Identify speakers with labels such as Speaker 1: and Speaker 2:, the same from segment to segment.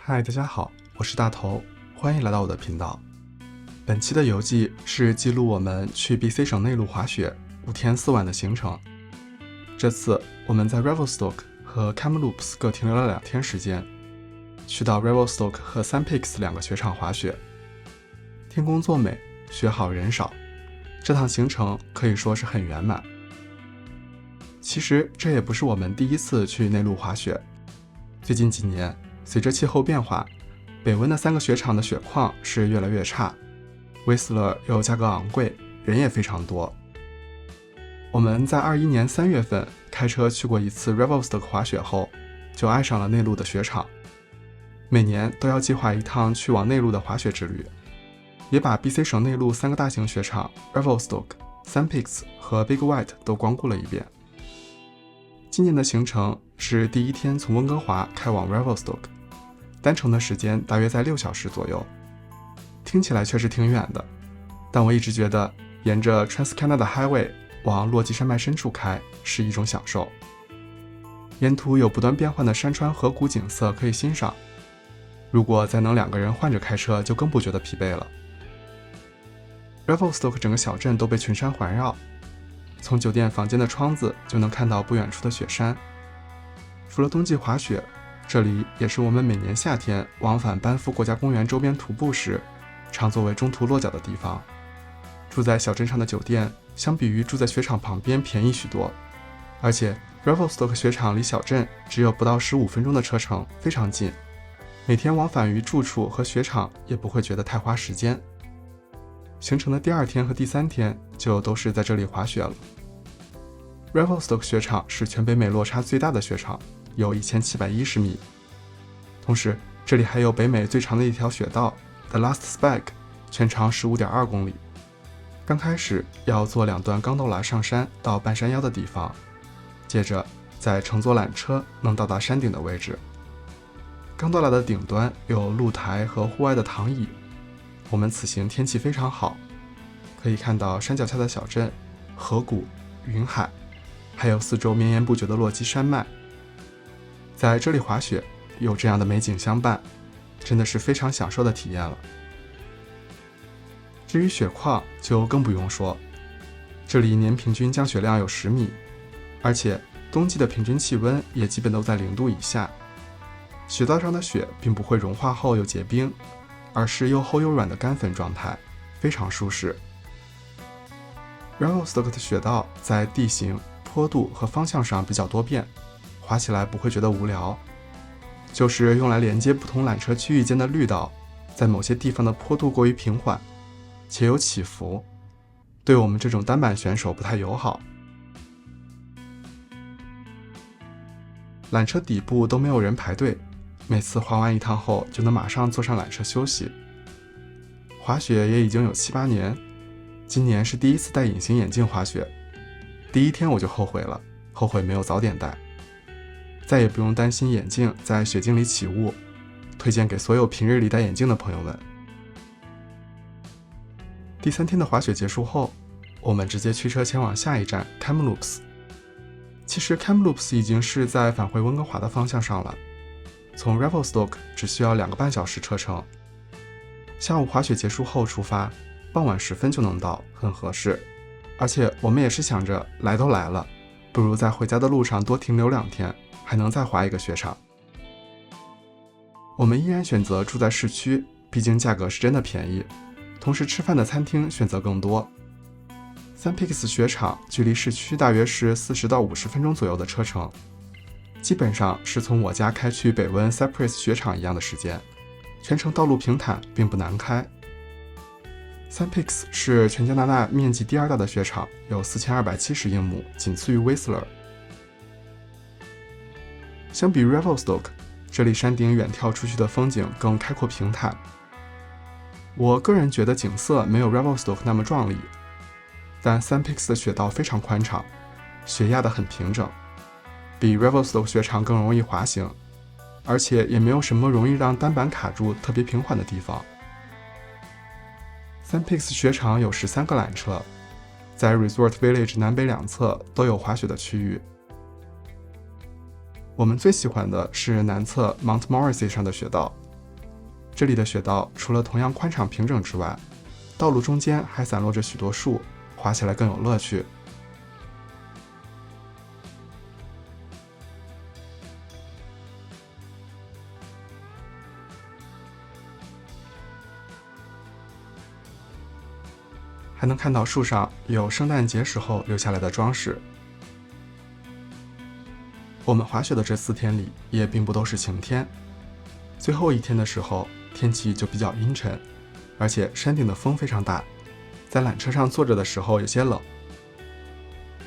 Speaker 1: 嗨，大家好，我是大头，欢迎来到我的频道。本期的游记是记录我们去 BC 省内陆滑雪5天4晚的行程。这次我们在 Revelstoke 和 Kamloops 各停留了2天时间，去到 Revelstoke 和 Sun Peaks 2个雪场滑雪。天公作美，雪好人少，这趟行程可以说是很圆满。其实这也不是我们第一次去内陆滑雪，最近几年随着气候变化，北温的3个雪场的雪况是越来越差，威斯勒又价格昂贵，人也非常多。我们在21年3月份开车去过一次 Revelstoke 滑雪后，就爱上了内陆的雪场，每年都要计划一趟去往内陆的滑雪之旅，也把 BC 省内陆3个大型雪场 Revelstoke、Sun Peaks 和 Big White 都光顾了一遍。今年的行程是第一天从温哥华开往 Revelstoke， 单程的时间大约在6小时左右，听起来确实挺远的，但我一直觉得沿着 Trans-Canada Highway 往落基山脉深处开是一种享受。沿途有不断变换的山川河谷景色可以欣赏，如果再能2个人换着开车，就更不觉得疲惫了。Revelstoke 整个小镇都被群山环绕，从酒店房间的窗子就能看到不远处的雪山。除了冬季滑雪，这里也是我们每年夏天往返班夫国家公园周边徒步时常作为中途落脚的地方。住在小镇上的酒店相比于住在雪场旁边便宜许多，而且 Revelstoke 雪场离小镇只有不到15分钟的车程，非常近，每天往返于住处和雪场也不会觉得太花时间。行程的第2天和第3天就都是在这里滑雪了。Revelstoke 雪场是全北美落差最大的雪场，有1710米。同时，这里还有北美最长的一条雪道 The Last Spike， 全长 15.2 公里。刚开始要坐2段钢斗缆上山到半山腰的地方，接着再乘坐缆车能到达山顶的位置。钢斗缆的顶端有露台和户外的躺椅。我们此行天气非常好，可以看到山脚下的小镇、河谷、云海，还有四周绵延不绝的落基山脉。在这里滑雪，有这样的美景相伴，真的是非常享受的体验了。至于雪况就更不用说，这里年平均降雪量有10米，而且冬季的平均气温也基本都在0度以下。雪道上的雪并不会融化后有结冰，而是又厚又软的干粉状态，非常舒适。Revelstoke 的雪道在地形、坡度和方向上比较多变，滑起来不会觉得无聊。就是用来连接不同缆车区域间的绿道，在某些地方的坡度过于平缓，且有起伏，对我们这种单板选手不太友好。缆车底部都没有人排队，每次滑完一趟后就能马上坐上缆车休息。滑雪也已经有7、8年，今年是第一次戴隐形眼镜滑雪，第1天我就后悔了，后悔没有早点戴，再也不用担心眼镜在雪镜里起雾，推荐给所有平日里戴眼镜的朋友们。第3天的滑雪结束后，我们直接驱车前往下一站 Kamloops。 其实 Kamloops 已经是在返回温哥华的方向上了，从 Revelstoke 只需要2个半小时车程。下午滑雪结束后出发，傍晚时分就能到，很合适。而且我们也是想着来都来了，不如在回家的路上多停留2天，还能再滑一个雪场。我们依然选择住在市区，毕竟价格是真的便宜，同时吃饭的餐厅选择更多。Sun Peaks 雪场距离市区大约是40到50分钟左右的车程，基本上是从我家开去北温 Cypress 雪场一样的时间，全程道路平坦，并不难开。Sun Peaks 是全加拿大面积第2大的雪场，有4270英亩，仅次于 Whistler。 相比于 Revelstoke， 这里山顶远眺出去的风景更开阔平坦。我个人觉得景色没有 Revelstoke 那么壮丽，但 Sun Peaks 的雪道非常宽敞，雪压得很平整，比 Revelstoke 雪场更容易滑行，而且也没有什么容易让单板卡住特别平缓的地方。Sun Peaks 雪场有13个缆车，在 Resort Village 南北2侧都有滑雪的区域。我们最喜欢的是南侧 Mount Morrissey 上的雪道，这里的雪道除了同样宽敞平整之外，道路中间还散落着许多树，滑起来更有乐趣。还能看到树上有圣诞节时候留下来的装饰。我们滑雪的这4天里也并不都是晴天，最后一天的时候天气就比较阴沉，而且山顶的风非常大，在缆车上坐着的时候有些冷。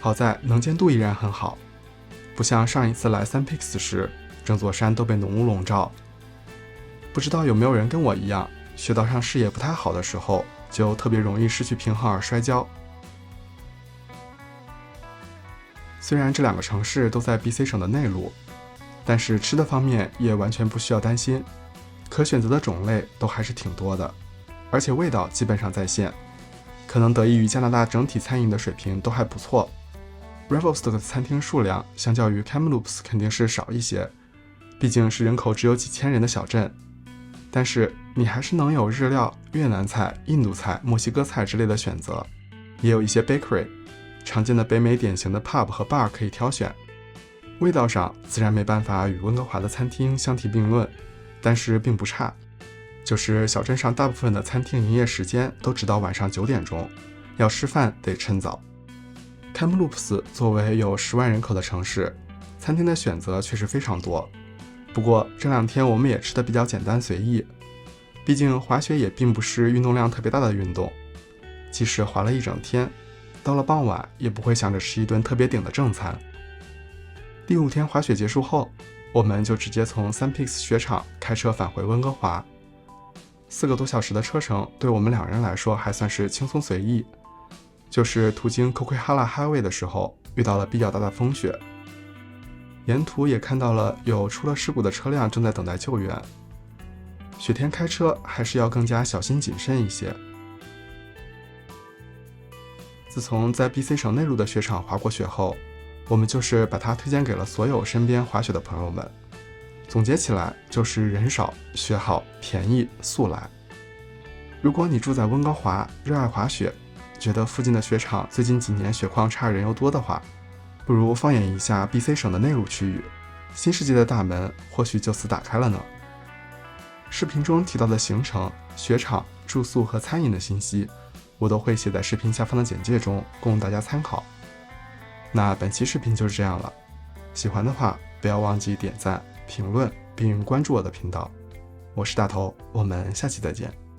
Speaker 1: 好在能见度依然很好，不像上一次来Sun Peaks时，整座山都被浓雾笼罩。不知道有没有人跟我一样，雪道上视野不太好的时候就特别容易失去平衡而摔跤。虽然这2个城市都在 BC 省的内陆，但是吃的方面也完全不需要担心，可选择的种类都还是挺多的，而且味道基本上在线，可能得益于加拿大整体餐饮的水平都还不错。Revelstoke 的餐厅数量相较于 Kamloops 肯定是少一些，毕竟是人口只有几千人的小镇，但是你还是能有日料、越南菜、印度菜、墨西哥菜之类的选择，也有一些 bakery， 常见的北美典型的 pub 和 bar 可以挑选。味道上自然没办法与温哥华的餐厅相提并论，但是并不差。就是小镇上大部分的餐厅营业时间都直到晚上9点钟，要吃饭得趁早。Kamloops 作为有10万人口的城市，餐厅的选择确实非常多。不过这2天我们也吃得比较简单随意，毕竟滑雪也并不是运动量特别大的运动，即使滑了一整天，到了傍晚也不会想着吃一顿特别顶的正餐。第5天滑雪结束后，我们就直接从 Sun Peaks 雪场开车返回温哥华。4个多小时的车程对我们2人来说还算是轻松随意，就是途经 Coquihalla Highway 的时候遇到了比较大的风雪，沿途也看到了有出了事故的车辆正在等待救援。雪天开车还是要更加小心谨慎一些。自从在 BC 省内陆的雪场滑过雪后，我们就是把它推荐给了所有身边滑雪的朋友们。总结起来就是人少、雪好、便宜、速来。如果你住在温哥华，热爱滑雪，觉得附近的雪场最近几年雪况差人又多的话，不如放眼一下 BC 省的内陆区域，新世界的大门或许就此打开了呢。视频中提到的行程、雪场、住宿和餐饮的信息，我都会写在视频下方的简介中，供大家参考。那本期视频就是这样了，喜欢的话不要忘记点赞、评论并关注我的频道。我是大头，我们下期再见。